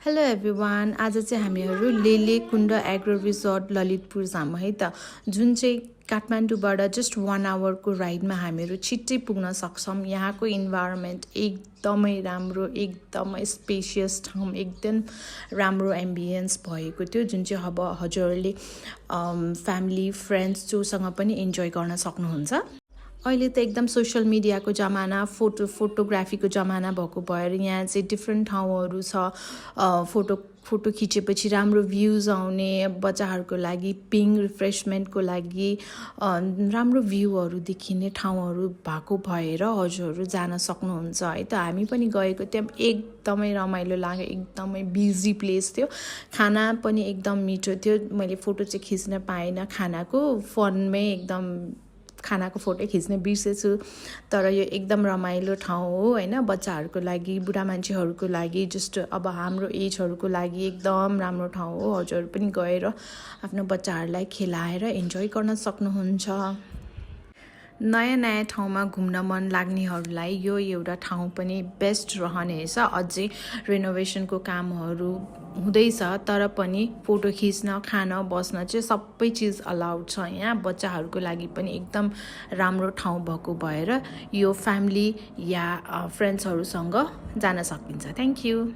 Hello everyone, आज चाहिँ हामीहरू लेले कुण्ड एग्रो रिसोर्ट ललितपुर जाम है त, जुन चाहिँ काठमाडौँबाट जस्ट 1 आवरको राइडमा हामीहरू छिट्टै पुग्न सक्छौँ। यहाँको इन्भाइरोमेन्ट एकदमै राम्रो, एकदमै स्पेसियस ठाउँ, एकदम राम्रो एम्बियन्स भएको थियो, जुन चाहिँ अब हजुरहरूले फ्यामिली फ्रेन्ड्स जोसँग पनि इन्जोय गर्न सक्नुहुन्छ। अहिले त एकदम सोसियल मिडियाको जमाना, फोटोग्राफीको जमाना भएको भएर यहाँ चाहिँ डिफ्रेन्ट ठाउँहरू छ। फोटो खिचेपछि राम्रो भ्युज आउने, बच्चाहरूको लागि पिङ रिफ्रेसमेन्टको लागि राम्रो भ्यूहरू देखिने ठाउँहरू भएको भएर हजुरहरू जान सक्नुहुन्छ है त। हामी पनि गएको थियौँ, एकदमै रमाइलो लाग्यो, एकदमै बिजी प्लेस थियो, खाना पनि एकदम मिठो थियो। मैले फोटो चाहिँ खिच्न पाएन, फनमै एकदम खानाको फोटो खिच्न बिर्सेछु, तर यो एकदम रमाइलो ठाउँ हो होइन। बच्चाहरूको लागि, बुढा मान्छेहरूको लागि, जस्ट अब हाम्रो एजहरूको लागि एकदम राम्रो ठाउँ हो। हजुरहरू पनि गएर आफ्नो बच्चाहरूलाई खेलाएर इन्जोय गर्न सक्नुहुन्छ। नयाँ नयाँ ठाउँमा घुम्न मन लाग्नेहरूलाई यो एउटा ठाउँ पनि बेस्ट रहनेछ। अझै रेनोभेसनको कामहरू हुँदैछ, तर पनि फोटो खिच्न, खान, बस्न चाहिँ सबै चिज अलाउड छ यहाँ। बच्चाहरूको लागि पनि एकदम राम्रो ठाउँ भएको भएर यो फ्यामिली या फ्रेन्ड्सहरूसँग जान सकिन्छ। Thank you.